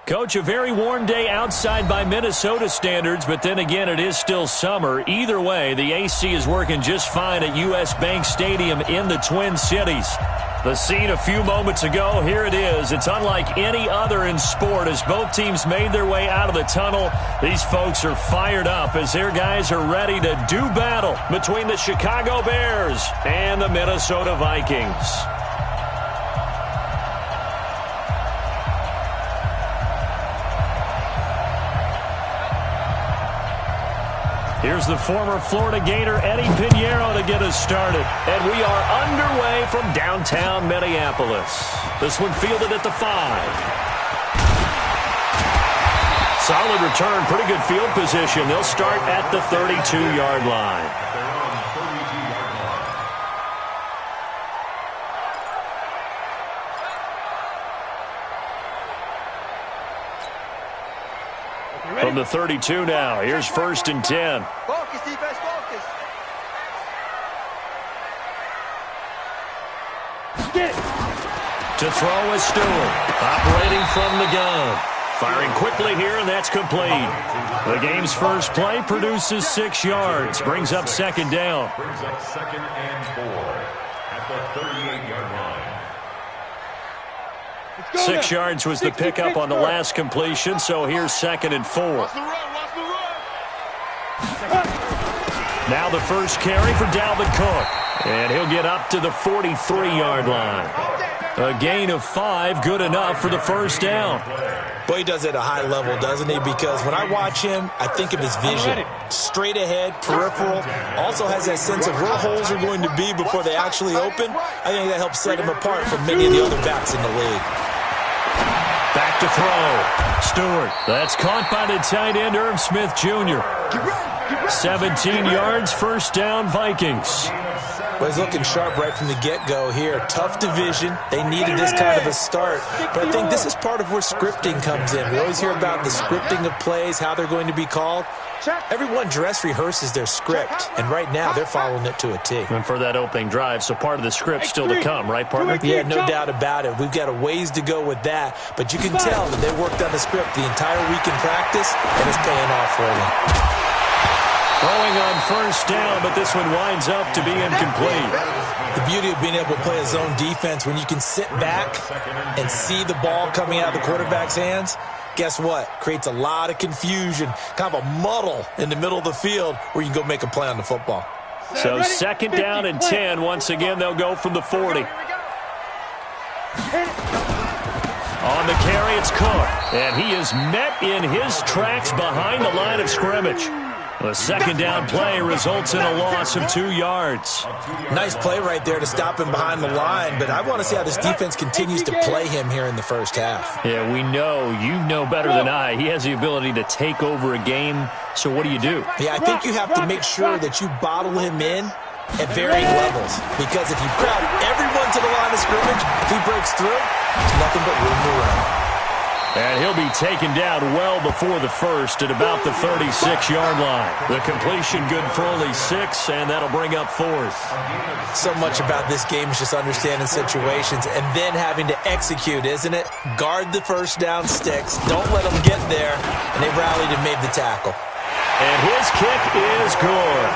Coach, a very warm day outside by Minnesota standards, but then again, it is still summer. Either way, the AC is working just fine at U.S. Bank Stadium in the Twin Cities. The scene a few moments ago, here it is. It's unlike any other in sport as both teams made their way out of the tunnel. These folks are fired up as their guys are ready to do battle between the Chicago Bears and the Minnesota Vikings. Here's the former Florida Gator, Eddie Pinheiro, to get us started. And we are underway from downtown Minneapolis. This one fielded at the 5. Solid return, pretty good field position. They'll start at the 32-yard line. From the 32 now, here's 1st and 10. Focus, defense, focus. To throw is Stewart, operating from the gun. Firing quickly here, and that's complete. The game's first play produces 6 yards, brings up 2nd down. Brings up 2nd and 4 at the 38-yard line. 6 yards was the pickup on the last completion, so here's 2nd and 4. Now the first carry for Dalvin Cook, and he'll get up to the 43-yard line. A gain of 5, good enough for the first down. Boy, he does it at a high level, doesn't he? Because when I watch him, I think of his vision. Straight ahead, peripheral. Also has that sense of where holes are going to be before they actually open. I think that helps set him apart from many of the other backs in the league. Back to throw. Stewart. That's caught by the tight end, Irv Smith Jr. 17 yards, first down, Vikings. Well, he's looking sharp right from the get-go here. Tough division. They needed this kind of a start. But I think this is part of where scripting comes in. We always hear about the scripting of plays, how they're going to be called. Everyone dress rehearses their script, and right now they're following it to a T. And for that opening drive, so part of the script still to come, right, partner? Yeah, no doubt about it. We've got a ways to go with that, but you can tell that they worked on the script the entire week in practice, and it's paying off for them. Throwing on first down, but this one winds up to be incomplete. The beauty of being able to play a zone defense, when you can sit back and see the ball coming out of the quarterback's hands, guess what? Creates a lot of confusion, kind of a muddle in the middle of the field where you can go make a play on the football. So 2nd down and 10. Once again, they'll go from the 40. On the carry, it's Cook. And he is met in his tracks behind the line of scrimmage. The 2nd down play results in a loss of 2 yards. Nice play right there to stop him behind the line, but I want to see how this defense continues to play him here in the first half. Yeah, we know. You know better than I. He has the ability to take over a game, so what do? Yeah, I think you have to make sure that you bottle him in at varying levels, because if you crowd everyone to the line of scrimmage, if he breaks through, there's nothing but room to run. And he'll be taken down well before the first at about the 36-yard line. The completion good for only 6, and that'll bring up 4th. So much about this game is just understanding situations and then having to execute, isn't it? Guard the first down sticks. Don't let them get there. And they rallied and made the tackle. And his kick is good.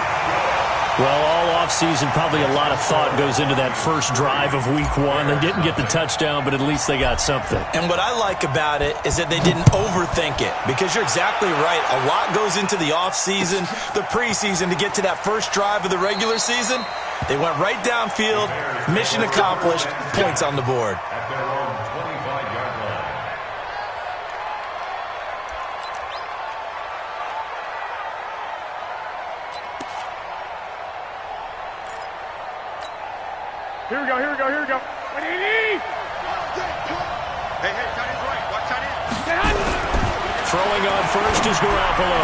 Well, all offseason, probably a lot of thought goes into that first drive of week 1. They didn't get the touchdown, but at least they got something. And what I like about it is that they didn't overthink it, because you're exactly right. A lot goes into the offseason, the preseason, to get to that first drive of the regular season. They went right downfield, mission accomplished, points on the board. Here we go. Hey, tight end's right. Watch tight end. Throwing on first is Garoppolo.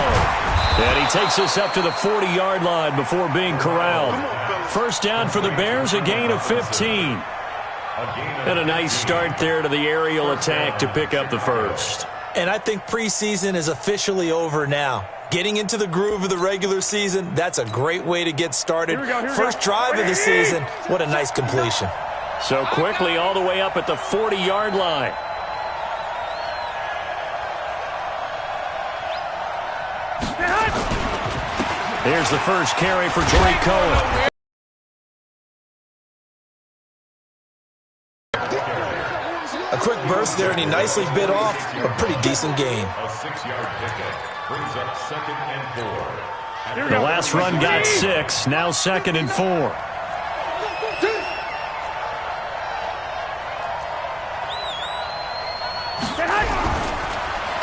And he takes us up to the 40-yard line before being corralled. First down for the Bears, a gain of 15. And a nice start there to the aerial attack to pick up the first. And I think preseason is officially over now. Getting into the groove of the regular season, that's a great way to get started. First drive of the season, what a nice completion. So quickly all the way up at the 40-yard line. Here's the first carry for Drake Cohen. A quick burst there, and he nicely bit off a pretty decent gain. A 6-yard pickup brings up 2nd and 4. The last run got 6, now 2nd and 4.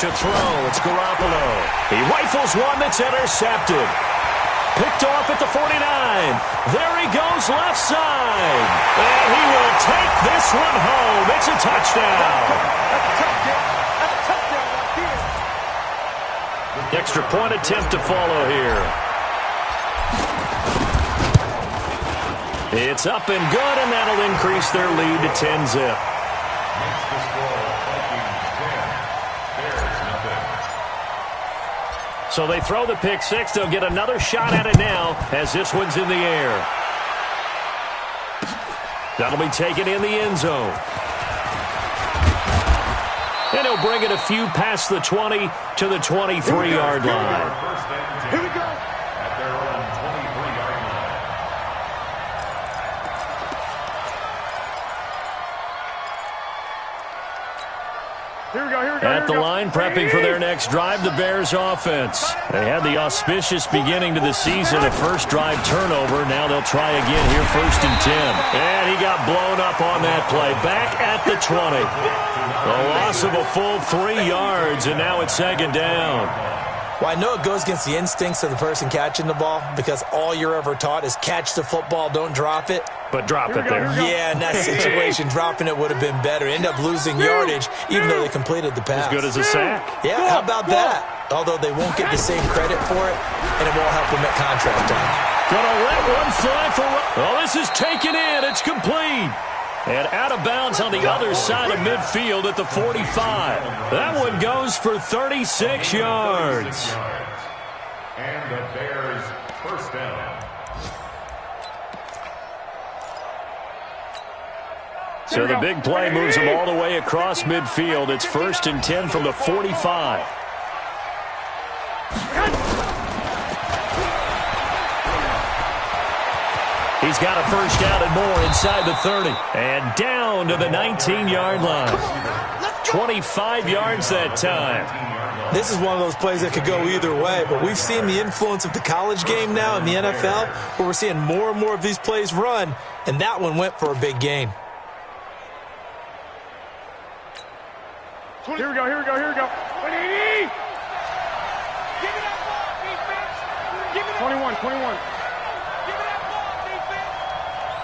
To throw, it's Garoppolo. He rifles one that's intercepted. Picked off at the 49. There he goes left side. And he will take this one home. It's a touchdown. Extra point attempt to follow here. It's up and good, and that'll increase their lead to 10-zip. Makes the score Vikings 10, Bears nothing. So they throw the pick six. They'll get another shot at it now as this one's in the air. That'll be taken in the end zone. And he'll bring it a few past the 20 to the 23-yard line. Here we go. At their own 23-yard line. Here we go, here we go. At the line, prepping for their next drive, the Bears offense. They had the auspicious beginning to the season, a first drive turnover. Now they'll try again here, 1st and 10. And he got blown up on that play. Back at the 20. A loss of a full 3 yards, and now it's 2nd down. Well, I know it goes against the instincts of the person catching the ball because all you're ever taught is catch the football, don't drop it. But drop it there. Yeah, in that situation, dropping it would have been better. End up losing yardage, even though they completed the pass. As good as a sack. Yeah, how about that? Although they won't get the same credit for it, and it won't help them at contract time. Gonna let one fly for... Oh, this is taken in. It's complete. And out of bounds on the other side of midfield at the 45. That one goes for 36 yards. And the Bears first down. So the big play moves them all the way across midfield. It's 1st and 10 from the 45. He's got a first down and more inside the 30. And down to the 19-yard line. 25 yards that time. This is one of those plays that could go either way, but we've seen the influence of the college game now in the NFL, where we're seeing more and more of these plays run, and that one went for a big gain. Here we go, here we go, here we go. 21, 21.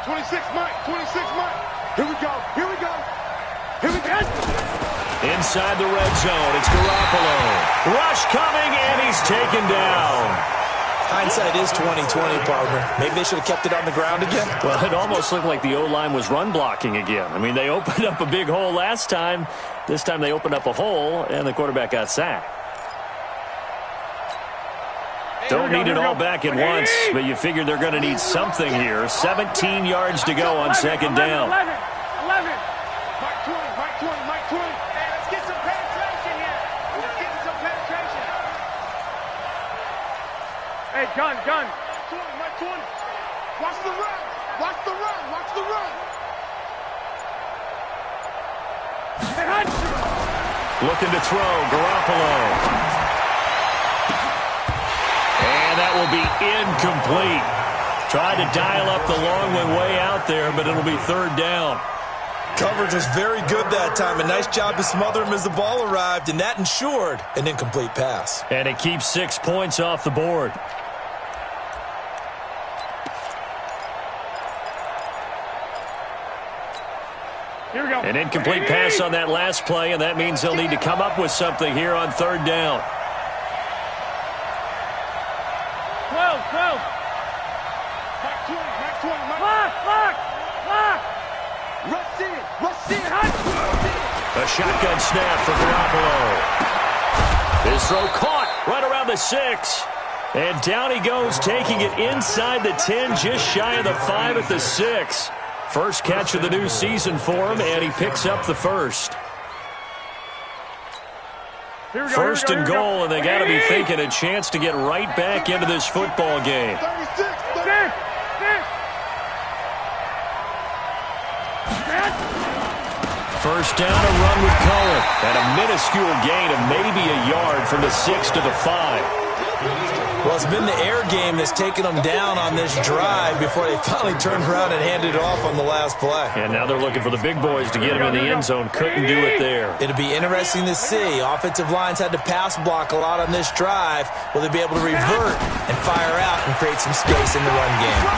26, Mike, 26, Mike. Here we go, here we go. Here we go. Inside the red zone, it's Garoppolo. Rush coming, and he's taken down. Hindsight is 20/20, partner. Maybe they should have kept it on the ground again. Well, it almost looked like the O-line was run blocking again. I mean, they opened up a big hole last time. This time they opened up a hole, and the quarterback got sacked. Don't need it all back at once, but you figure they're going to need something here. 17 yards to go on 2nd down. 11. Mike 20, Mike 20, Mike 20. Hey, let's get some penetration here. Let's get some penetration. Hey, gun. Mike 20. Watch the run. Watch the run. Watch the run. Looking to throw, Garoppolo. And that will be incomplete. Tried to dial up the long one way out there, but it'll be 3rd down. Coverage was very good that time. A nice job to smother him as the ball arrived, and that ensured an incomplete pass. And it keeps 6 points off the board. Here we go. An incomplete pass on that last play, and that means they'll need to come up with something here on 3rd down. 12. Mike 20, Mike 20, Mike. Lock. Rush in. A shotgun snap for Garoppolo. His throw caught right around the 6. And down he goes, taking it inside the 10, just shy of the 5 at the 6. First catch of the new season for him, and he picks up the first. First and goal, and they got to be thinking a chance to get right back into this football game. 36. First down, a run with Cohen. And a minuscule gain of maybe a yard from the 6 to the 5. Well, it's been the air game that's taken them down on this drive before they finally turned around and handed it off on the last play. And now they're looking for the big boys to get him in the end zone. Couldn't do it there. It'll be interesting to see. Offensive lines had to pass block a lot on this drive. Will they be able to revert and fire out and create some space in the run game?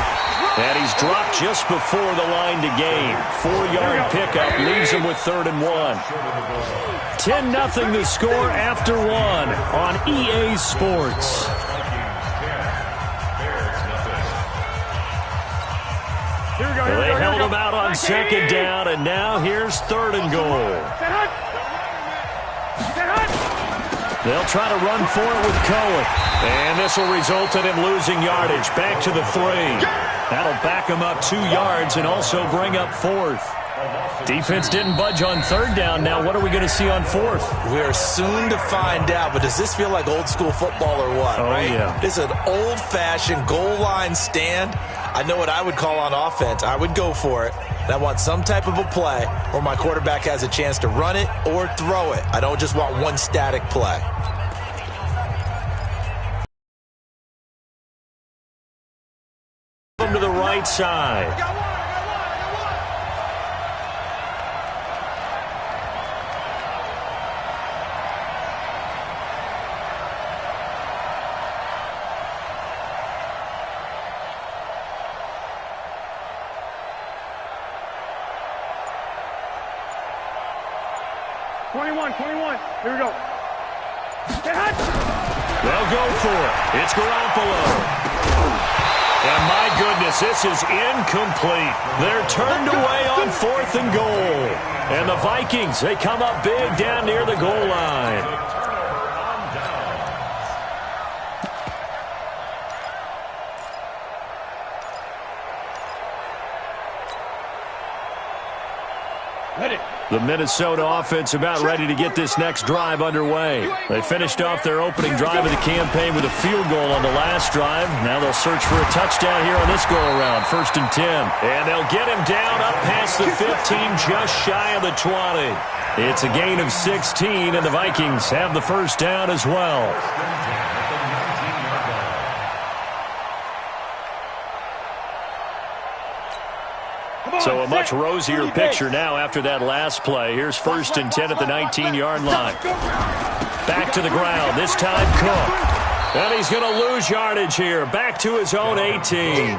And he's dropped just before the line to gain. 4-yard pickup leaves him with 3rd and 1. 10-0 the score after 1 on EA Sports. They held him out on 2nd down, and now here's 3rd and goal. They'll try to run for it with Cohen. And this will result in him losing yardage. Back to the 3. That'll back him up 2 yards and also bring up 4th. Defense didn't budge on 3rd down. Now what are we going to see on 4th? We are soon to find out, but does this feel like old school football or what? Oh, right? Yeah. This is an old-fashioned goal line stand. I know what I would call on offense. I would go for it. And I want some type of a play where my quarterback has a chance to run it or throw it. I don't just want one static play. To the right side. Here we go. They'll go for it. It's Garoppolo. And my goodness, this is incomplete. They're turned away on 4th and goal. And the Vikings, they come up big down near the goal line. The Minnesota offense about ready to get this next drive underway. They finished off their opening drive of the campaign with a field goal on the last drive. Now they'll search for a touchdown here on this go-around. 1st and 10. And they'll get him down up past the 15, just shy of the 20. It's a gain of 16, and the Vikings have the first down as well. So a much rosier picture now after that last play. Here's 1st and 10 at the 19-yard line. Back to the ground, this time Cook. And he's going to lose yardage here. Back to his own 18.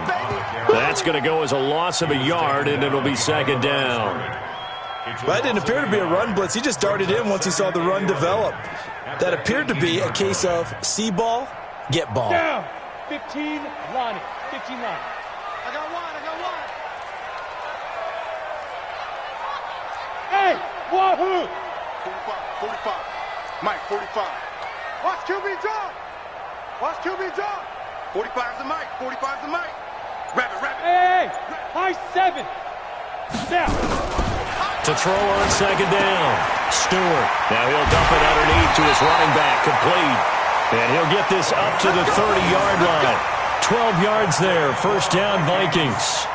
That's going to go as a loss of a yard, and it'll be 2nd down. Well, that didn't appear to be a run blitz. He just darted in once he saw the run develop. That appeared to be a case of see ball, get ball. Down. 15, line. 15 line. I got one. Hey, wahoo! 45. Mike, 45. Watch QB drop. 45's the Mike. 45's the Mike. Rabbit. Hey, high 7. Down. To throw on 2nd down. Stewart. Now he'll dump it underneath to his running back. Complete. And he'll get this up to the 30-yard line. 12 yards there. 1st down, Vikings.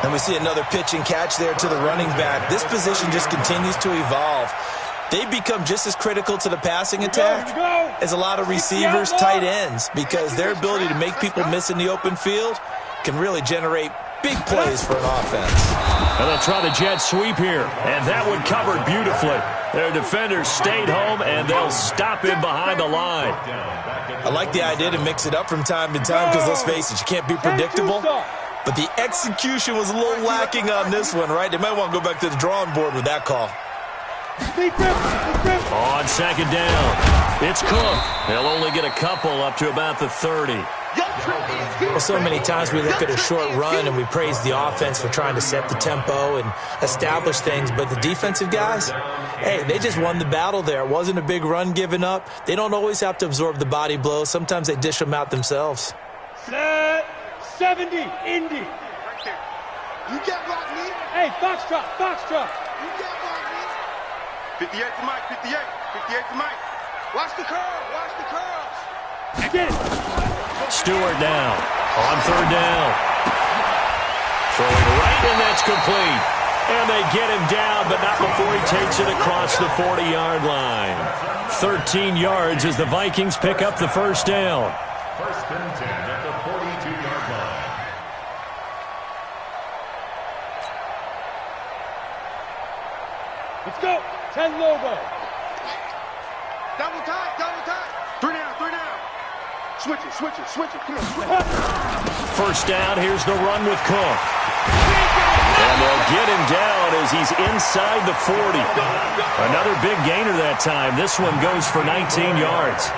And we see another pitch and catch there to the running back. This position just continues to evolve. They become just as critical to the passing attack as a lot of receivers, tight ends, because their ability to make people miss in the open field can really generate big plays for an offense. And they'll try the jet sweep here, and that one covered beautifully. Their defenders stayed home, and they'll stop him behind the line. I like the idea to mix it up from time to time because, let's face it, you can't be predictable. But the execution was a little lacking on this one, right? They might want to go back to the drawing board with that call. On 2nd down, it's Cook. They'll only get a couple up to about the 30. Well, so many times we look at a short run and we praise the offense for trying to set the tempo and establish things, but the defensive guys, hey, they just won the battle there. It wasn't a big run given up. They don't always have to absorb the body blows. Sometimes they dish them out themselves. Set 70, Indy. You can't block me. Hey, foxtrot. You can't block me. 58 to Mike, 58 to Mike. Watch the curl. Watch the curls. I get it. Stewart now on third down. Throwing right, and that's complete. And they get him down, but not before he takes it across the 40-yard line. 13 yards as the Vikings pick up the first down. First and 10 at the 42-yard line. Let's go. 10 logo. Double tight, double tight. Three down, three down. Switch it, switch it, switch it. Come on, switch it. First down, here's the run with Cook. And they'll get him down as he's inside the 40. Another big gainer that time. This one goes for 19 yards.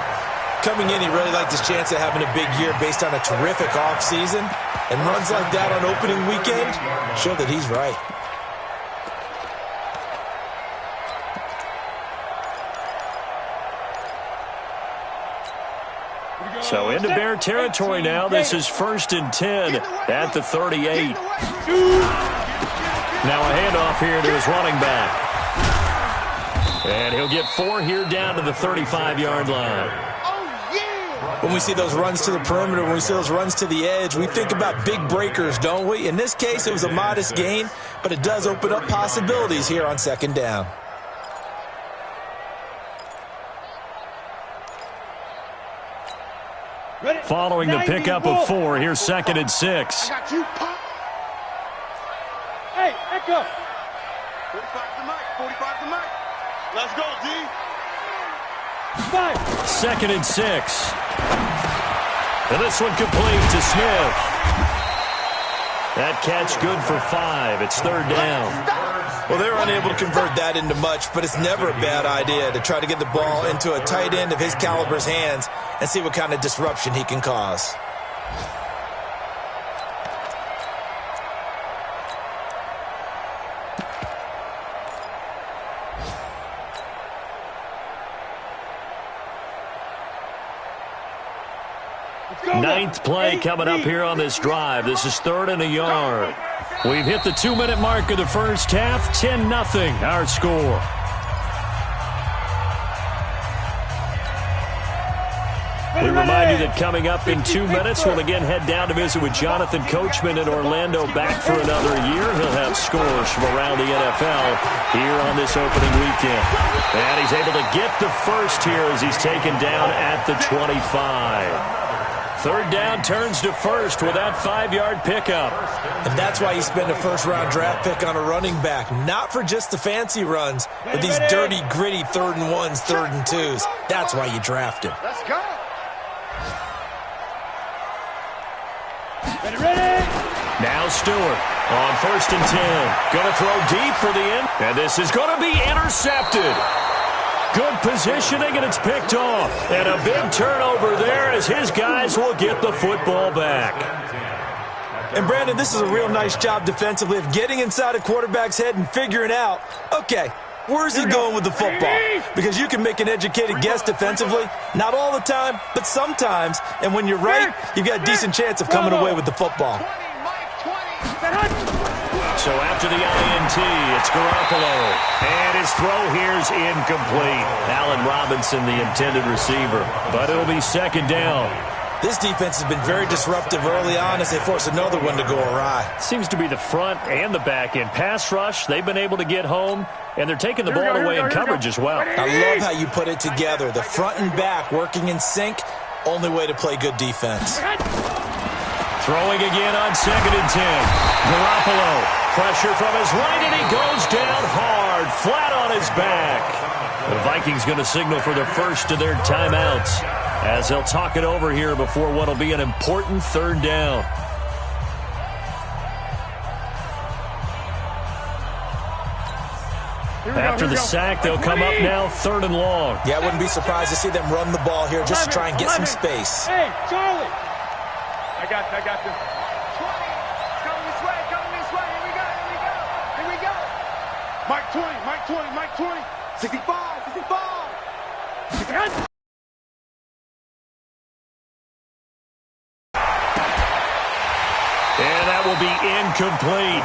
Coming in, he really liked his chance of having a big year based on a terrific offseason. And runs like that on opening weekend show that he's right. So into Bear territory now. This is first and 10 at the 38. Now a handoff here to his running back. And he'll get 4 here down to the 35-yard line. When we see those runs to the perimeter, when we see those runs to the edge, we think about big breakers, don't we? In this case, it was a modest gain, but it does open up possibilities here on second down. Following the pickup of 4, here's second and 6. I got you, Pop. Hey, echo. 45 the mic, 45 the mic. Let's go, D. 5. Second and 6. And this one complete to Smith. That catch good for 5. It's third down. Well, they were unable to convert that into much, but it's never a bad idea to try to get the ball into a tight end of his caliber's hands and see what kind of disruption he can cause. Ninth play coming up here on this drive. This is third and a yard. We've hit the 2-minute mark of the first half. 10-0 our score. We remind you that coming up in 2 minutes, we'll again head down to visit with Jonathan Coachman in Orlando, back for another year. He'll have scores from around the NFL here on this opening weekend. And he's able to get the first here as he's taken down at the 25. Third down turns to first with that 5-yard pickup. And that's why you spend a first-round draft pick on a running back. Not for just the fancy runs, but these dirty, gritty 3rd and 1s, 3rd and 2s. That's why you draft him. Let's go. Ready? Now Stewart on first and 10. Going to throw deep for the end. And this is going to be intercepted. Good positioning, and it's picked off. And a big turnover there as his guys will get the football back. And, Brandon, this is a real nice job defensively of getting inside a quarterback's head and figuring out, okay, where's he going with the football? Because you can make an educated guess defensively. Not all the time, but sometimes. And when you're right, you've got a decent chance of coming away with the football. So after the INT, it's Garoppolo. And his throw here's incomplete. Allen Robinson, the intended receiver. But it'll be second down. This defense has been very disruptive early on as they force another one to go awry. Seems to be the front and the back end. Pass rush, they've been able to get home, and they're taking the ball away in coverage as well. I love how you put it together. The front and back working in sync, only way to play good defense. Throwing again on second and 10. Garoppolo, pressure from his right, and he goes down hard, flat on his back. The Vikings going to signal for the first of their timeouts as they'll talk it over here before what will be an important third down. After the sack, they'll come up now third and long. Yeah, I wouldn't be surprised to see them run the ball here just to try and get some space. Hey, Charlie. I got this. 20. Coming this way, coming this way. Here we go, here we go. Here we go. Mike 20, Mike 20, Mike 20. 65, 65. And that will be incomplete.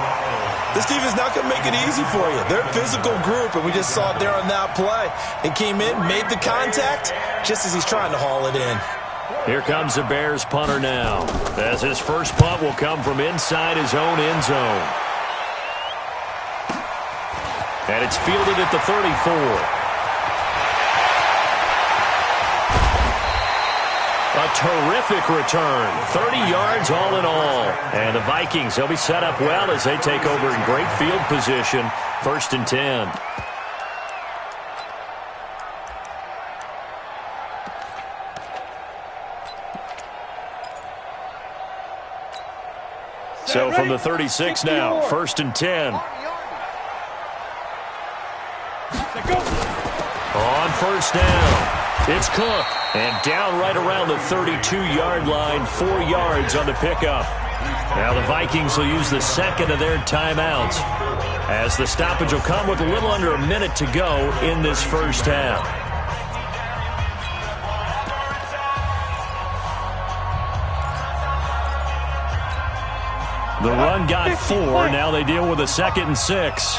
This defense not going to make it easy for you. They're a physical group, and we just saw it there on that play. He came in, made the contact, just as he's trying to haul it in. Here comes the Bears punter now, as his first punt will come from inside his own end zone. And it's fielded at the 34. A terrific return, 30 yards all in all. And the Vikings, they'll be set up well as they take over in great field position, 1st and 10. So from the 36 now, 1st and 10. On 1st down. It's Cook, and down right around the 32-yard line, 4 yards on the pickup. Now the Vikings will use the second of their timeouts, as the stoppage will come with a little under a minute to go in this first half. The run got 4, now they deal with a 2nd and 6.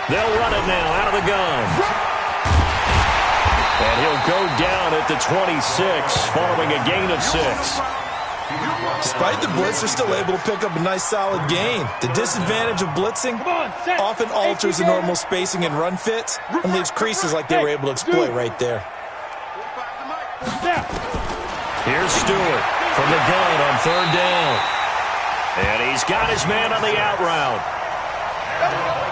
They'll run it now out of the gun. And he'll go down at the 26 following a gain of 6. Despite the blitz, they're still able to pick up a nice solid gain. The disadvantage of blitzing often alters the normal spacing and run fits and leaves creases like they were able to exploit right there. Here's Stewart from the gun on 3rd down. And he's got his man on the out route.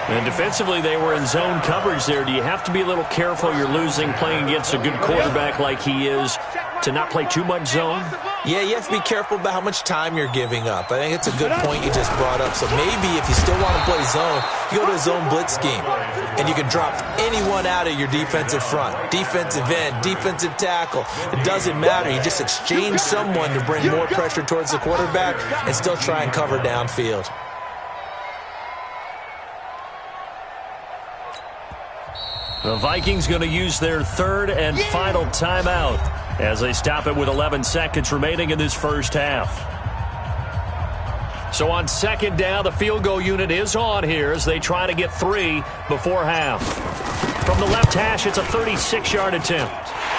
And defensively, they were in zone coverage there. Do you have to be a little careful you're losing playing against a good quarterback like he is to not play too much zone? Yeah, you have to be careful about how much time you're giving up. I think it's a good point you just brought up. So maybe if you still want to play zone, you go to a zone blitz scheme. And you can drop anyone out of your defensive front. Defensive end, defensive tackle. It doesn't matter. You just exchange someone to bring more pressure towards the quarterback and still try and cover downfield. The Vikings going to use their 3rd and final timeout as they stop it with 11 seconds remaining in this first half. So on 2nd down, the field goal unit is on here as they try to get 3 before half. From the left hash, it's a 36-yard attempt.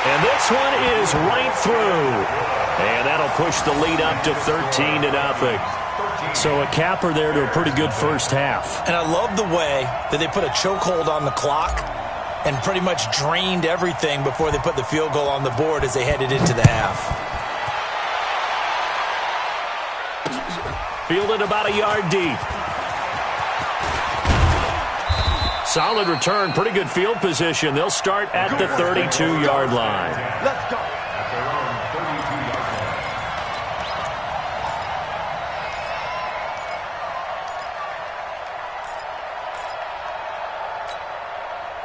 And this one is right through. And that'll push the lead up to 13-0. So a capper there to a pretty good first half. And I love the way that they put a chokehold on the clock and pretty much drained everything before they put the field goal on the board as they headed into the half. Fielded about a yard deep. Solid return, pretty good field position. They'll start at the 32-yard line. Let's go.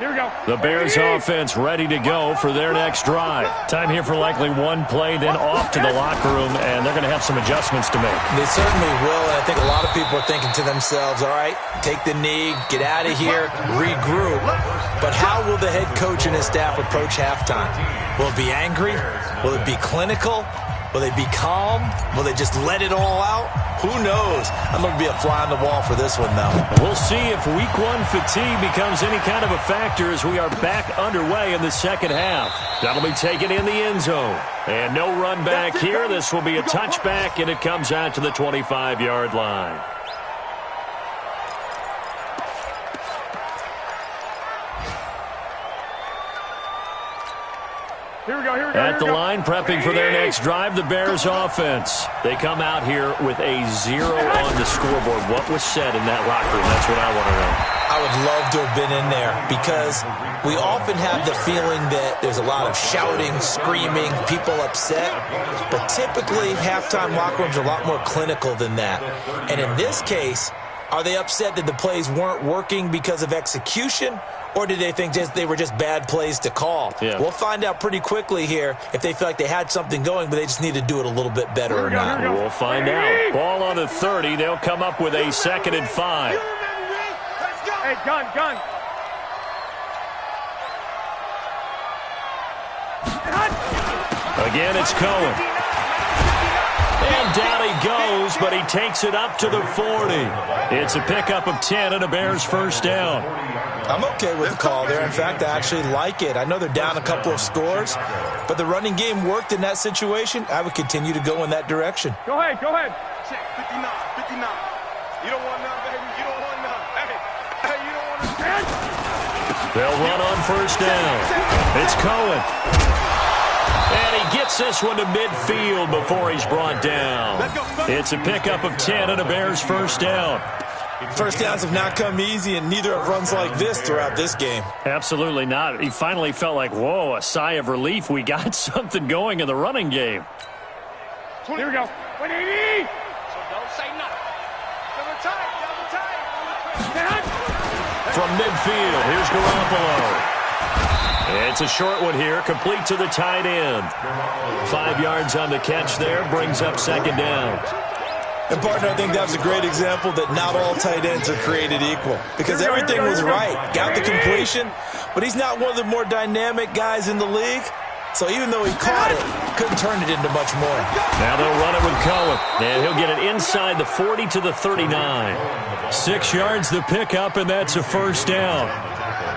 Here we go. The Bears offense ready to go for their next drive. Time here for likely one play, then off to the locker room, and they're going to have some adjustments to make. They certainly will, and I think a lot of people are thinking to themselves, all right, take the knee, get out of here, regroup. But how will the head coach and his staff approach halftime? Will it be angry? Will it be clinical? Will they be calm? Will they just let it all out? Who knows? I'm going to be a fly on the wall for this one, though. We'll see if week 1 fatigue becomes any kind of a factor as we are back underway in the second half. That'll be taken in the end zone. And no run back here. This will be a touchback, and it comes out to the 25-yard line. At the line, prepping for their next drive, the Bears offense. They come out here with a 0 on the scoreboard. What was said in that locker room? That's what I want to know. I would love to have been in there because we often have the feeling that there's a lot of shouting, screaming, people upset. But typically, halftime locker rooms are a lot more clinical than that. And in this case, are they upset that the plays weren't working because of execution? Or did they think they were just bad plays to call? Yeah. We'll find out pretty quickly here if they feel like they had something going, but they just need to do it a little bit better or not. We'll find out. Ball on the 30. They'll come up with a 2nd and 5. Hey, gun. Again, it's Cohen. And down a but he takes it up to the 40. It's a pickup of 10 and a Bears first down. I'm okay with the call there. In fact, I actually like it. I know they're down a couple of scores, but the running game worked in that situation. I would continue to go in that direction. Go ahead, go ahead. Check, 59, 59. You don't want none, baby. You don't want none. Hey, you don't want none. They'll run on first down. It's Cohen. And he gets this one to midfield before he's brought down. It's a pickup of 10 and a Bears first down. First downs have not come easy, and neither have runs like this throughout this game. Absolutely not. He finally felt like, whoa, a sigh of relief. We got something going in the running game. Here we go. 180. So don't say nothing. Double tight, double tight. From midfield, here's Garoppolo. It's a short one here, complete to the tight end. 5 yards on the catch there, brings up second down. And, partner, I think that was a great example that not all tight ends are created equal. Because everything was right. Got the completion, but he's not one of the more dynamic guys in the league. So even though he caught it, couldn't turn it into much more. Now they'll run it with Cohen. And he'll get it inside the 40 to the 39. 6 yards the pickup, and that's a first down.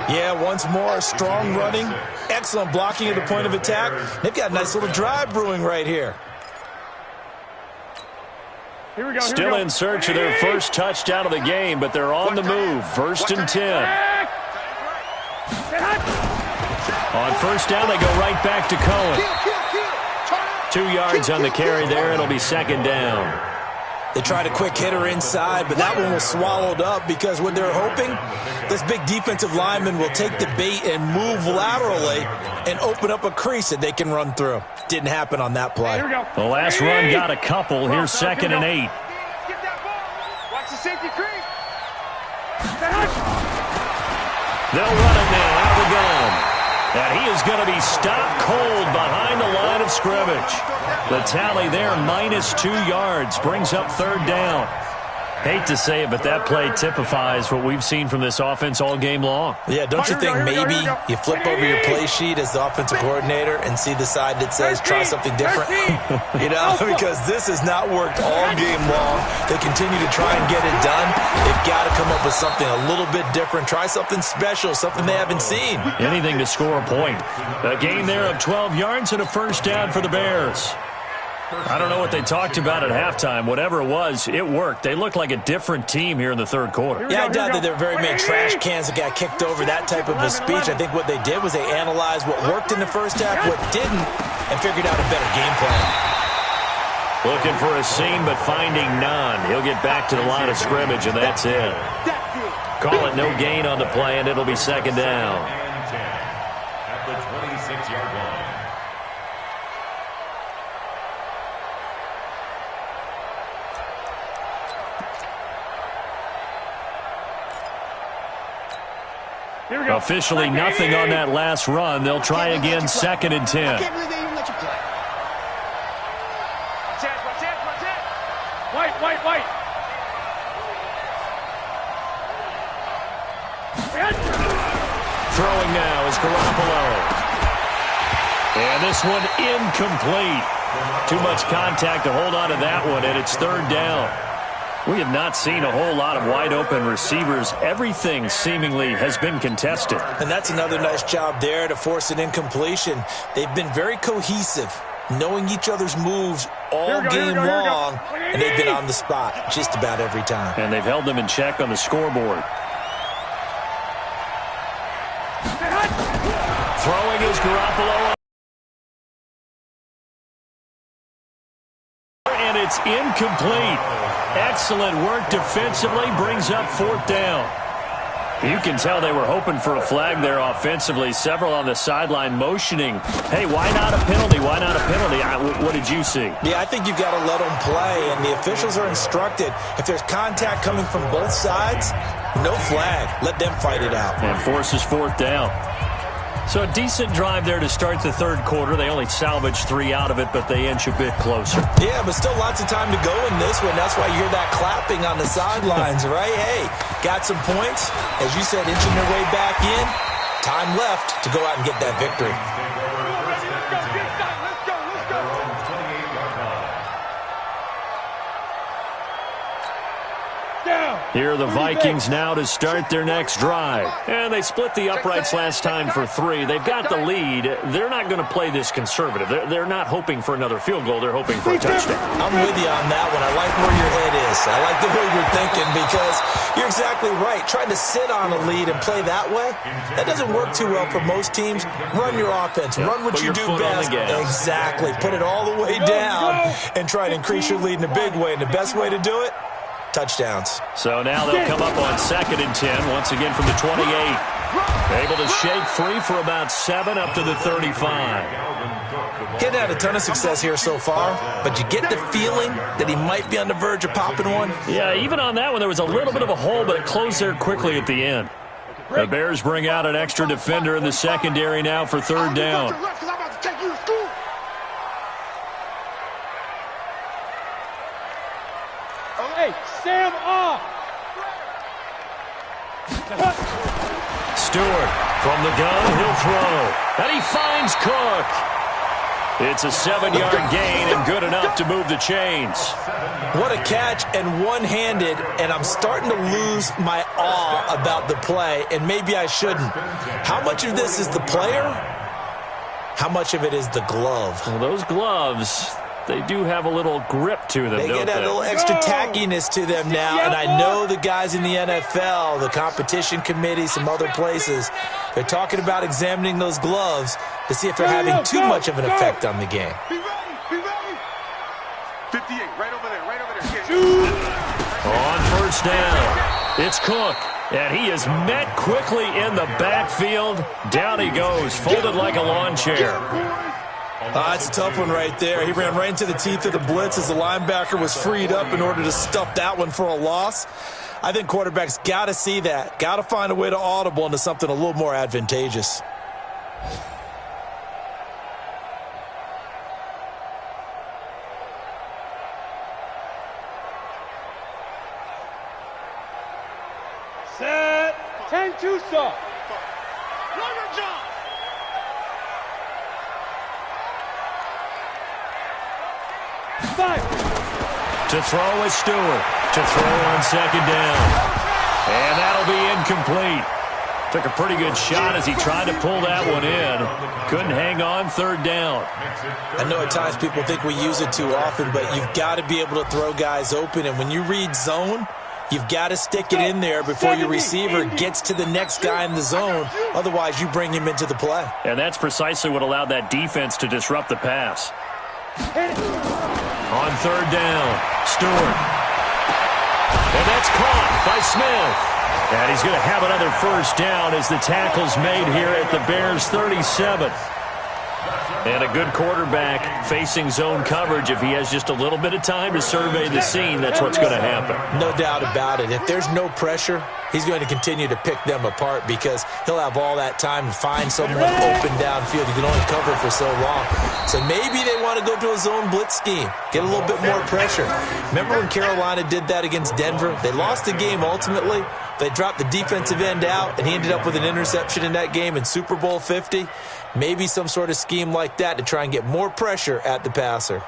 Yeah, once more, strong running, excellent blocking at the point of attack. They've got a nice little drive brewing right here. Here we go. Still in search of their first touchdown of the game, but they're on the move. First and 10. On first down, they go right back to Cohen. 2 yards on the carry there. It'll be second down. They tried a quick hitter inside, but that one was swallowed up because what they're hoping, this big defensive lineman will take the bait and move laterally and open up a crease that they can run through. Didn't happen on that play. The last run got a couple. Here's second and 8. Get that ball. Watch the safety creep. They'll run it now out of the gun. And he is going to be stopped cold behind the line of scrimmage. The tally there, -2 yards, brings up third down. Hate to say it, but that play typifies what we've seen from this offense all game long. Yeah, don't you think maybe you flip over your play sheet as the offensive coordinator and see the side that says try something different? You know, because this has not worked all game long. They continue to try and get it done. They've got to come up with something a little bit different. Try something special, something they haven't seen. Anything to score a point. A gain there of 12 yards and a first down for the Bears. I don't know what they talked about at halftime. Whatever it was, it worked. They looked like a different team here in the third quarter. Yeah, I doubt that there were very many trash cans that got kicked over, that type of a speech. I think what they did was they analyzed what worked in the first half, what didn't, and figured out a better game plan. Looking for a seam, but finding none. He'll get back to the line of scrimmage, and that's it. Call it no gain on the play, and it'll be second down. At the 26-yard line. Officially nothing on that last run. They'll try again, second and 10. I can't believe they even let you play. Watch it. White. Throwing now is Garoppolo. And this one incomplete. Too much contact to hold on to that one, and it's third down. We have not seen a whole lot of wide-open receivers. Everything seemingly has been contested. And that's another nice job there to force an incompletion. They've been very cohesive, knowing each other's moves all game long, and they've been on the spot just about every time. And they've held them in check on the scoreboard. Throwing is Garoppolo. And it's incomplete. Excellent work defensively, brings up fourth down. You can tell they were hoping for a flag there offensively. Several on the sideline motioning. Hey, why not a penalty? Why not a penalty? What did you see? Yeah, I think you've got to let them play, and the officials are instructed. If there's contact coming from both sides, no flag. Let them fight it out. And forces fourth down. So a decent drive there to start the third quarter. They only salvaged 3 out of it, but they inch a bit closer. Yeah, but still lots of time to go in this one. That's why you hear that clapping on the sidelines, right? Hey, got some points. As you said, inching their way back in. Time left to go out and get that victory. Let's go. Here are the Vikings now to start their next drive. And they split the uprights last time for 3. They've got the lead. They're not going to play this conservative. They're not hoping for another field goal. They're hoping for a touchdown. I'm with you on that one. I like where your head is. I like the way you're thinking because you're exactly right. Trying to sit on a lead and play that way, that doesn't work too well for most teams. Run your offense. Run what you do best. Exactly. Put it all the way down and try to increase your lead in a big way. And the best way to do it, touchdowns. So now they'll come up on 2nd and 10, once again from the 28. Able to shake free for about 7 up to the 35. He's had a ton of success here so far, but you get the feeling that he might be on the verge of popping one. Yeah, even on that one, there was a little bit of a hole, but it closed there quickly at the end. The Bears bring out an extra defender in the secondary now for 3rd down. Hey, Sam off. Stewart from the gun, he'll throw. And he finds Cook. It's a 7-yard gain and good enough to move the chains. What a catch and one-handed, and I'm starting to lose my awe about the play, and maybe I shouldn't. How much of this is the player? How much of it is the glove? Well, those gloves, they do have a little grip to them, They get that little extra tackiness to them now, and I know the guys in the NFL, the competition committee, some other places, they're talking about examining those gloves to see if they're having too much of an effect on the game. Be ready, be ready. 58, right over there, right over there. On 1st down, it's Cook. And he is met quickly in the backfield. Down he goes, folded like a lawn chair. That's a tough one right there. He ran right into the teeth of the blitz as the linebacker was freed up in order to stuff that one for a loss. I think quarterbacks got to see that. Got to find a way to audible into something a little more advantageous. Set. 10-2 soft. Runner jump. Five. To throw is Stewart. To throw on 2nd down. And that'll be incomplete. Took a pretty good shot as he tried to pull that one in. Couldn't hang on 3rd down. I know at times people think we use it too often, but you've got to be able to throw guys open. And when you read zone, you've got to stick it in there before your receiver gets to the next guy in the zone. Otherwise, you bring him into the play. And that's precisely what allowed that defense to disrupt the pass. On 3rd down, Stewart. And that's caught by Smith. And he's going to have another 1st down as the tackle's made here at the Bears' 37. And a good quarterback facing zone coverage. If he has just a little bit of time to survey the scene, that's what's going to happen. No doubt about it. If there's no pressure, he's going to continue to pick them apart because he'll have all that time to find someone open downfield. You can only cover for so long. So maybe they want to go to a zone blitz scheme, get a little bit more pressure. Remember when Carolina did that against Denver? They lost the game ultimately. They dropped the defensive end out, and he ended up with an interception in that game in Super Bowl 50. Maybe some sort of scheme like that to try and get more pressure at the passer.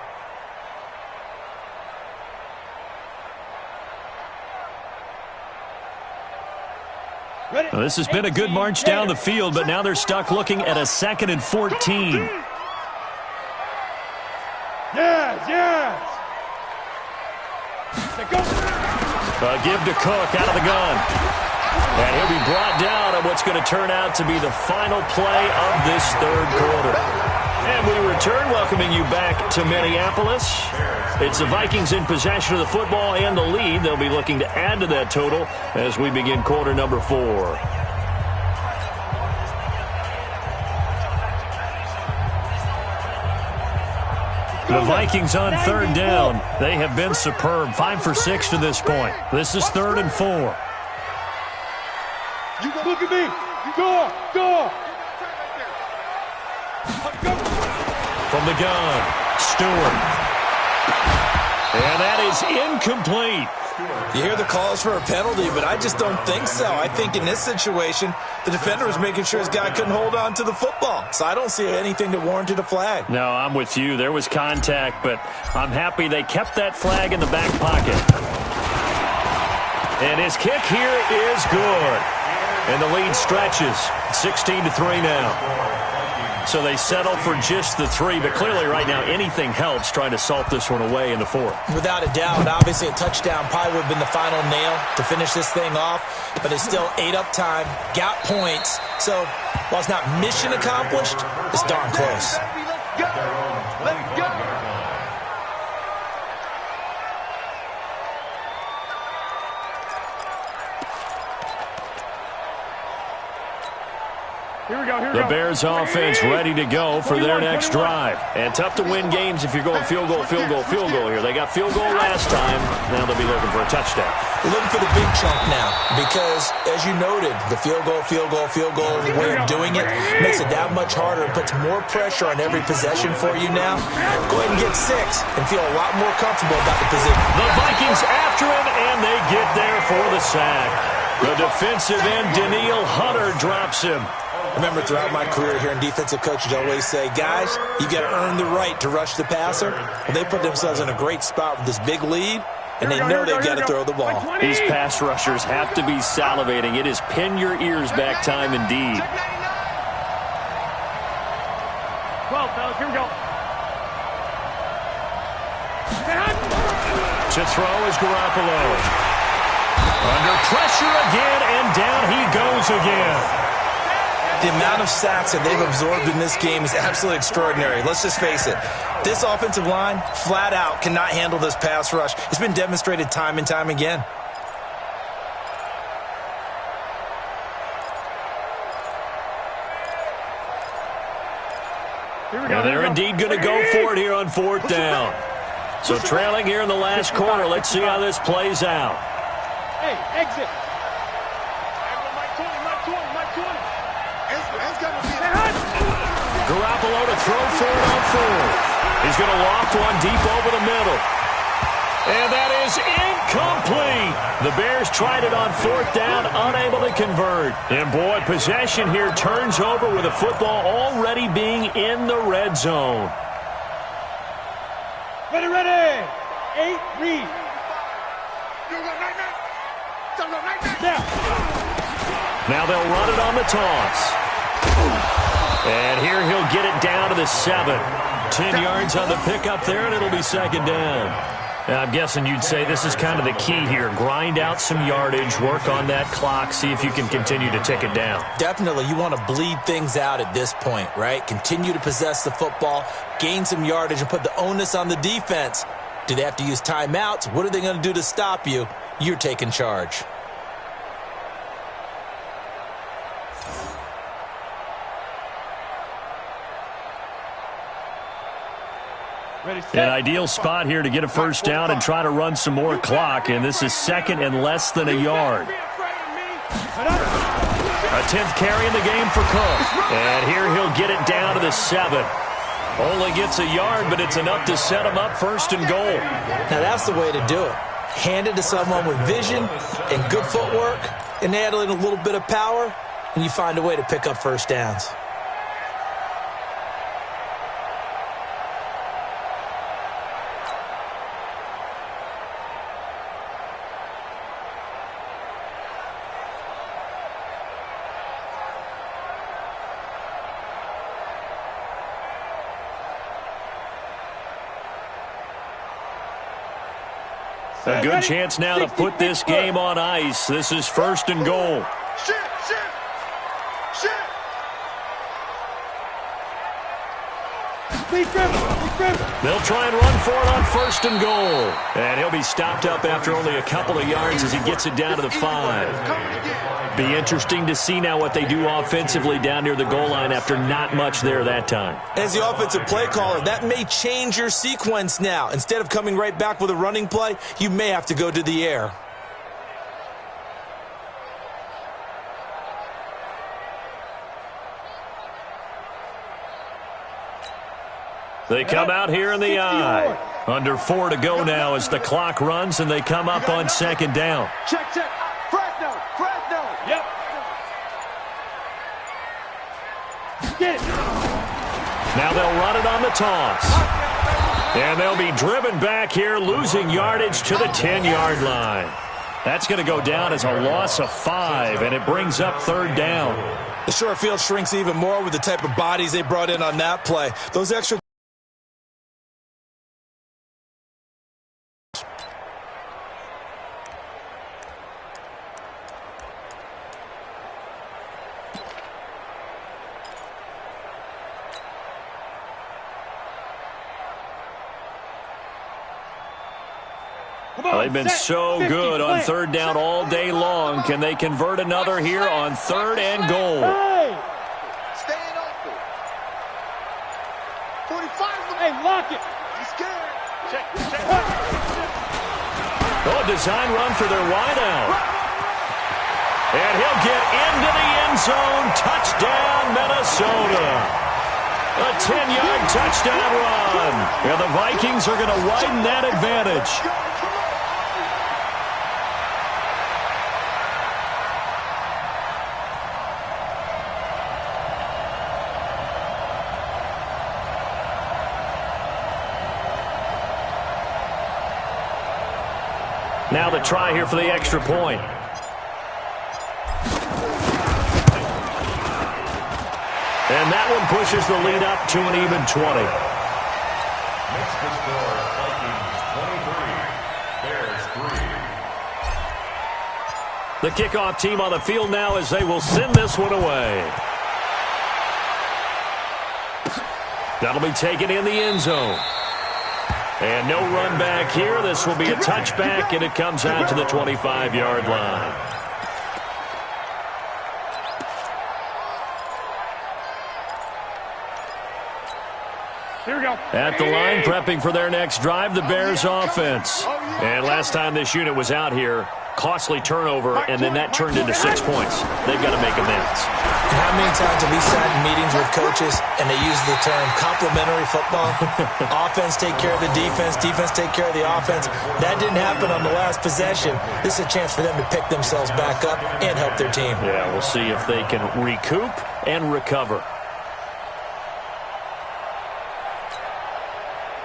Well, this has been a good march down the field, but now they're stuck looking at a 2nd and 14. Yes. A give to Cook out of the gun. And he'll be brought down on what's going to turn out to be the final play of this 3rd quarter. And we return, welcoming you back to Minneapolis. It's the Vikings in possession of the football and the lead. They'll be looking to add to that total as we begin quarter number 4. The Vikings on 3rd down. They have been superb. 5 for 6 to this point. This is 3rd and 4. You look at me. Go. From the gun, Stewart. And that is incomplete. You hear the calls for a penalty, but I just don't think so. I think in this situation, the defender was making sure his guy couldn't hold on to the football. So I don't see anything that warranted a flag. No, I'm with you. There was contact, but I'm happy they kept that flag in the back pocket. And his kick here is good. And the lead stretches. 16-3 now. So they settle for just the 3, but clearly right now anything helps trying to salt this one away in the 4th. Without a doubt, obviously a touchdown probably would have been the final nail to finish this thing off, but it's still 8 up time, got points. So while it's not mission accomplished, it's darn close. Let's go. Let's go. Here we go, the Bears offense ready to go for their next drive. And tough to win games if you're going field goal here. They got field goal last time. Now they'll be looking for a touchdown. They're looking for the big chunk now because, as you noted, the field goal way of doing it makes it that much harder and puts more pressure on every possession for you now. Go ahead and get 6 and feel a lot more comfortable about the position. The Vikings after him, and they get there for the sack. The defensive end, Danielle Hunter, drops him. Remember, throughout my career here in defensive coaches always say, guys, you got to earn the right to rush the passer. Well, they put themselves in a great spot with this big lead, and they know they've got to throw the ball. These pass rushers have to be salivating. It is pin your ears back time indeed. 12, fellas, here we go. To throw is Garoppolo. Under pressure again, and down he goes again. The amount of sacks that they've absorbed in this game is absolutely extraordinary. Let's just face it. This offensive line, flat out, cannot handle this pass rush. It's been demonstrated time and time again. Now they're indeed going to go for it here on 4th down. So trailing here in the last quarter. Let's see how this plays out. Hey, exit. Garoppolo to throw for it on 4th. He's going to loft one deep over the middle. And that is incomplete. The Bears tried it on 4th down, unable to convert. And boy, possession here turns over with the football already being in the red zone. Ready. 8, read. Now they'll run it on the toss. And here he'll get it down to the 7. 10 yards on the pickup there, and it'll be 2nd down. Now, I'm guessing you'd say this is kind of the key here. Grind out some yardage, work on that clock, see if you can continue to tick it down. Definitely, you want to bleed things out at this point, right? Continue to possess the football, gain some yardage, and put the onus on the defense. Do they have to use timeouts? What are they going to do to stop you? You're taking charge. An ideal spot here to get a first down and try to run some more clock, and this is 2nd and less than a yard. A 10th carry in the game for Cook. And here he'll get it down to the 7. Only gets a yard, but it's enough to set him up 1st and goal. Now that's the way to do it. Hand it to someone with vision and good footwork, and add in a little bit of power, and you find a way to pick up first downs. A good chance now to put this game on ice. This is 1st and goal. They'll try and run for it on 1st and goal. And he'll be stopped up after only a couple of yards as he gets it down to the 5. Be interesting to see now what they do offensively down near the goal line after not much there that time. As the offensive play caller, that may change your sequence now. Instead of coming right back with a running play, you may have to go to the air. They come out here in the eye. Under 4 to go now as the clock runs, and they come up on 2nd down. Check. Fresno. Yep. Get it. Now they'll run it on the toss. And they'll be driven back here, losing yardage to the 10-yard line. That's going to go down as a loss of 5, and it brings up third down. The short field shrinks even more with the type of bodies they brought in on that play. Those extra... They've been so good on third down all day long. Can they convert another here on third and goal? Staying open. 45. Hey, lock it. He's scared. Check. Oh, design run for their wideout. And he'll get into the end zone. Touchdown, Minnesota. A 10-yard touchdown run. And the Vikings are going to widen that advantage. Now the try here for the extra point. And that one pushes the lead up to an even 20. Makes the score Vikings 23, Bears 3. The kickoff team on the field now as they will send this one away. That'll be taken in the end zone. And no run back here. This will be a touchback, and it comes out to the 25-yard line. Here we go. At the line, prepping for their next drive, the Bears offense. And last time this unit was out here, costly turnover, and then that turned into 6 points. They've got to make amends. And how many times have we sat in meetings with coaches and they use the term complementary football? Offense take care of the defense, defense take care of the offense. That didn't happen on the last possession. This is a chance for them to pick themselves back up and help their team. Yeah, we'll see if they can recoup and recover.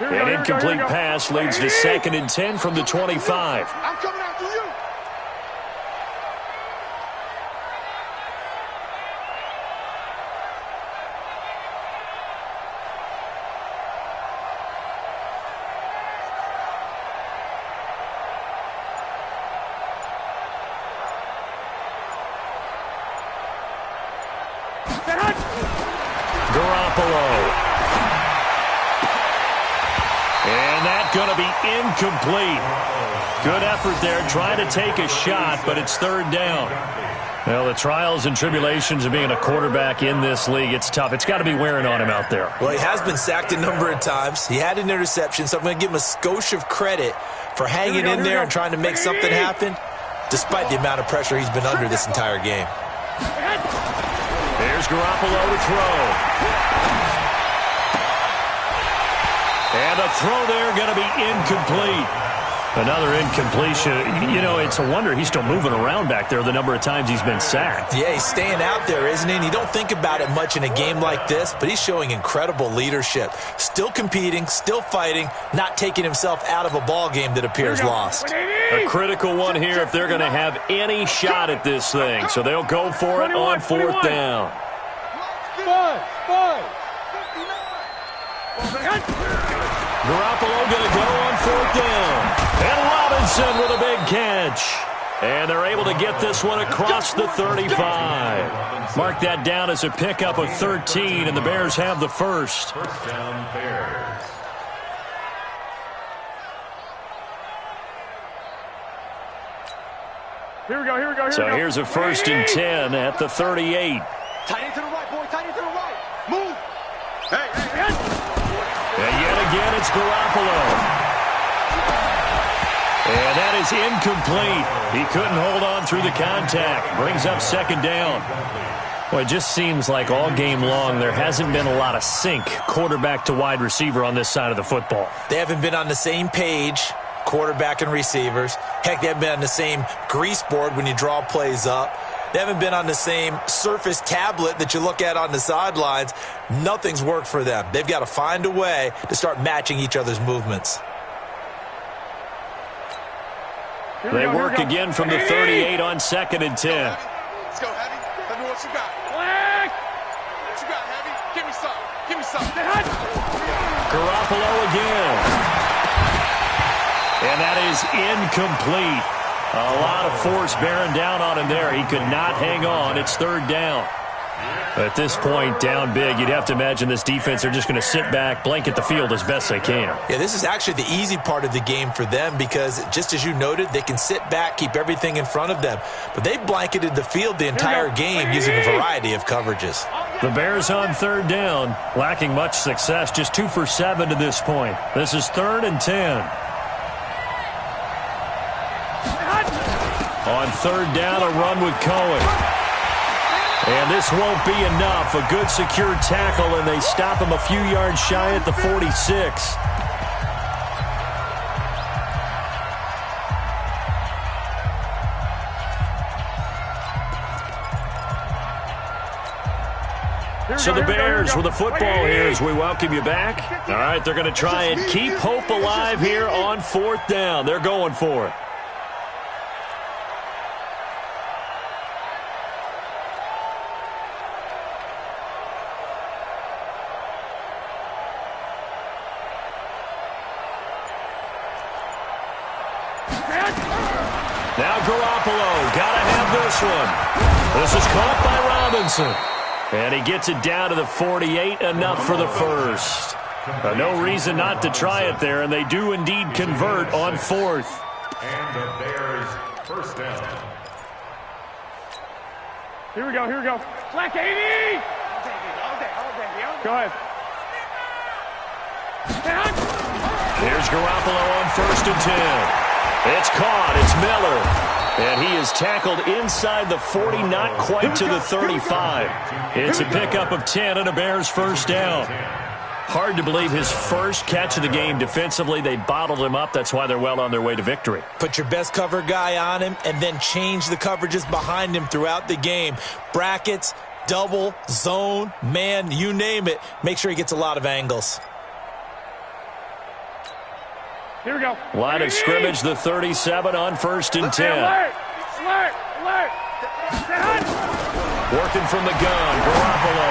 An incomplete pass leads to 2nd and 10 from the 25. I'm coming after you. Garoppolo. And that's going to be incomplete. Good effort there, trying to take a shot, but it's third down. Well, the trials and tribulations of being a quarterback in this league, it's tough. It's got to be wearing on him out there. Well, he has been sacked a number of times. He had an interception, so I'm going to give him a skosh of credit for hanging in there and trying to make something happen, despite the amount of pressure he's been under this entire game. There's Garoppolo to throw. And the throw there going to be incomplete. Another incompletion. You know, it's a wonder he's still moving around back there the number of times he's been sacked. Yeah, he's staying out there, isn't he? And you don't think about it much in a game like this, but he's showing incredible leadership. Still competing, still fighting, not taking himself out of a ball game that appears lost. A critical one here if they're going to have any shot at this thing. So they'll go for it on fourth down. Garoppolo going to go on fourth down. And Robinson with a big catch. And they're able to get this one across the 35. Mark that down as a pickup of 13, and the Bears have the first. First down, Bears. Here we go. So here's a 1st and 10 at the 38. Tight end to the right, boy. Tight end to the right. Move. Hey. And yet again, it's Garoppolo. And that is incomplete. He couldn't hold on through the contact. Brings up 2nd down. Well, it just seems like all game long there hasn't been a lot of sync quarterback to wide receiver on this side of the football. They haven't been on the same page, quarterback and receivers. Heck, they haven't been on the same grease board when you draw plays up. They haven't been on the same Surface tablet that you look at on the sidelines. Nothing's worked for them. They've got to find a way to start matching each other's movements. They work again from the 38 on 2nd and 10. Let's go, Heavy. Tell me what you got. What you got, Heavy? Give me some. Give me some. Garoppolo again. And that is incomplete. A lot of force bearing down on him there. He could not hang on. It's 3rd down. At this point, down big, you'd have to imagine this defense are just going to sit back, blanket the field as best they can. Yeah, this is actually the easy part of the game for them because, just as you noted, they can sit back, keep everything in front of them. But they've blanketed the field the entire game using a variety of coverages. The Bears on 3rd down, lacking much success, just 2 for 7 to this point. This is 3rd and 10. On 3rd down, a run with Cohen. And this won't be enough. A good secure tackle, and they stop him a few yards shy at the 46. So the Bears with the football here as we welcome you back. All right, they're going to try and keep hope alive here on 4th down. They're going for it. Now Garoppolo, gotta have this one. This is caught by Robinson. And he gets it down to the 48, enough for the first. No reason not to try it there, and they do indeed convert on 4th. And the Bears 1st down. Here we go, here we go. Black 80! Go ahead. Here's Garoppolo on 1st and 10. It's caught. It's Miller. And he is tackled inside the 40, not quite to the 35. It's a pickup of 10 and a Bears 1st down. Hard to believe his first catch of the game defensively. They bottled him up. That's why they're well on their way to victory. Put your best cover guy on him and then change the coverages behind him throughout the game. Brackets, double, zone, man, you name it. Make sure he gets a lot of angles. Here we go. Line of scrimmage, the 37 on 1st and 10. Alert! Working from the gun, Garoppolo.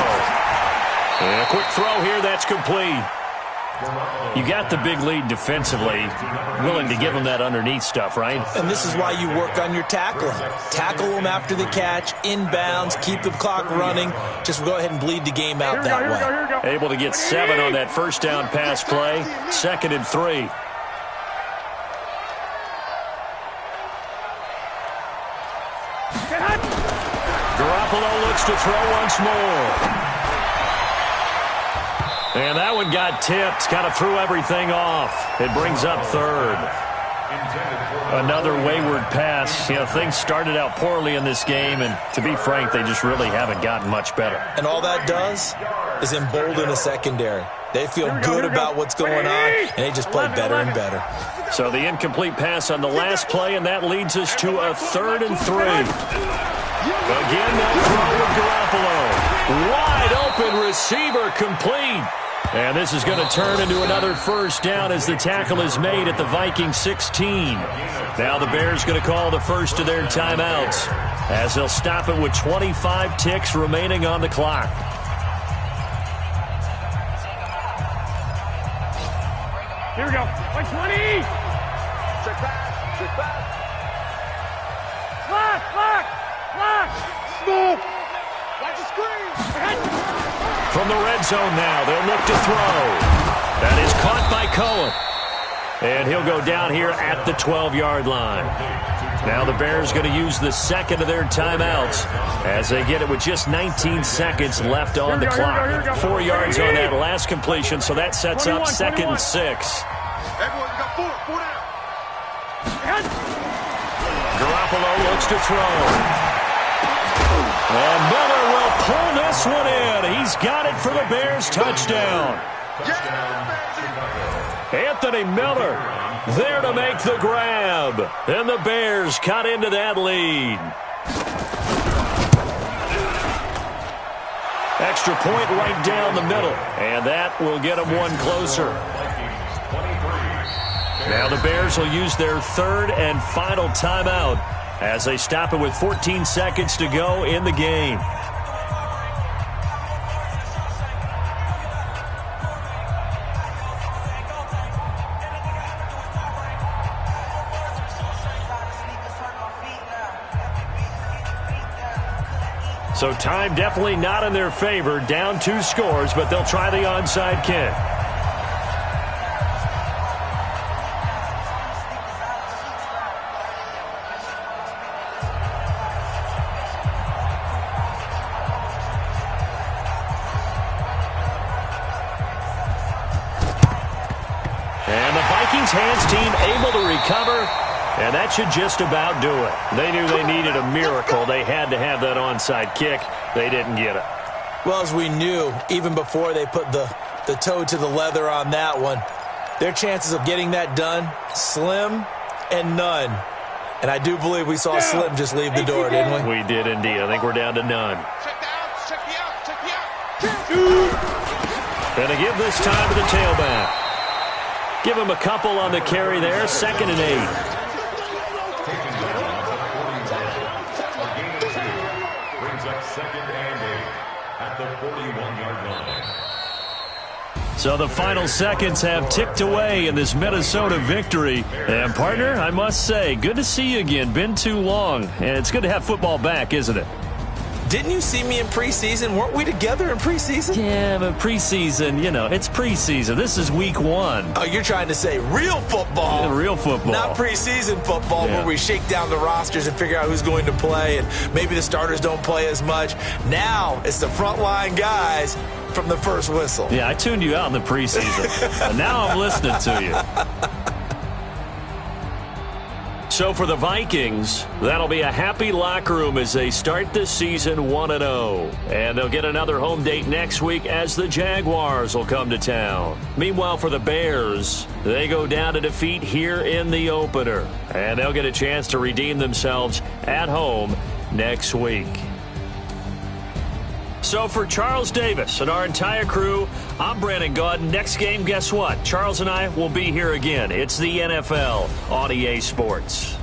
And a quick throw here, that's complete. You got the big lead defensively, willing to give them that underneath stuff, right? And this is why you work on your tackling. Tackle them after the catch, inbounds, keep the clock running. Just go ahead and bleed the game out that way. Able to get 7 on that 1st down pass play. 2nd and 3. Garoppolo looks to throw once more. And that one got tipped. Kind of threw everything off. It brings up 3rd. Another wayward pass. You know, things started out poorly in this game, and to be frank, they just really haven't gotten much better. And all that does is embolden a secondary. They feel good about what's going on, and they just play better and better. So the incomplete pass on the last play, and that leads us to a 3rd and 3. Again, they'll throw with Garoppolo. Wide open receiver, complete. And this is going to turn into another 1st down as the tackle is made at the Viking 16. Now the Bears going to call the first of their timeouts as they'll stop it with 25 ticks remaining on the clock. Here we go. 20. Check back. Lock. Move. Watch the screen. From the red zone now, they'll look to throw. That is caught by Cohen. And he'll go down here at the 12-yard line. Now the Bears going to use the 2nd of their timeouts as they get it with just 19 seconds left on the clock. 4 yards on that last completion, so that sets up 2nd and 6. Everyone, you got 4 down. Garoppolo looks to throw. And Miller will pull this one in. He's got it for the Bears touchdown. Anthony Miller there to make the grab. And the Bears cut into that lead. Extra point right down the middle. And that will get them one closer. Now the Bears will use their third and final timeout as they stop it with 14 seconds to go in the game. So time definitely not in their favor. Down 2 scores, but they'll try the onside kick. And the Vikings hands team able to recover. And that should just about do it. They knew they needed a miracle. They had to have that onside kick. They didn't get it. Well, as we knew, even before they put the toe to the leather on that one, their chances of getting that done, slim and none. And I do believe we saw Slim just leave the door, didn't we? We did indeed. I think we're down to none. Check me out. Gonna give this time to the tailback. Give him a couple on the carry there. 2nd and 8. So the final seconds have ticked away in this Minnesota victory. And, partner, I must say, good to see you again. Been too long. And it's good to have football back, isn't it? Didn't you see me in preseason? Weren't we together in preseason? Yeah, but preseason, you know, it's preseason. This is week 1. Oh, you're trying to say real football. Yeah, real football. Not preseason football where we shake down the rosters and figure out who's going to play, and maybe the starters don't play as much. Now it's the frontline guys from the first whistle. Yeah, I tuned you out in the preseason. And now I'm listening to you. So for the Vikings, that'll be a happy locker room as they start this season 1-0. And they'll get another home date next week as the Jaguars will come to town. Meanwhile, for the Bears, they go down to defeat here in the opener. And they'll get a chance to redeem themselves at home next week. So for Charles Davis and our entire crew, I'm Brandon Gaudin. Next game, guess what? Charles and I will be here again. It's the NFL on EA Sports.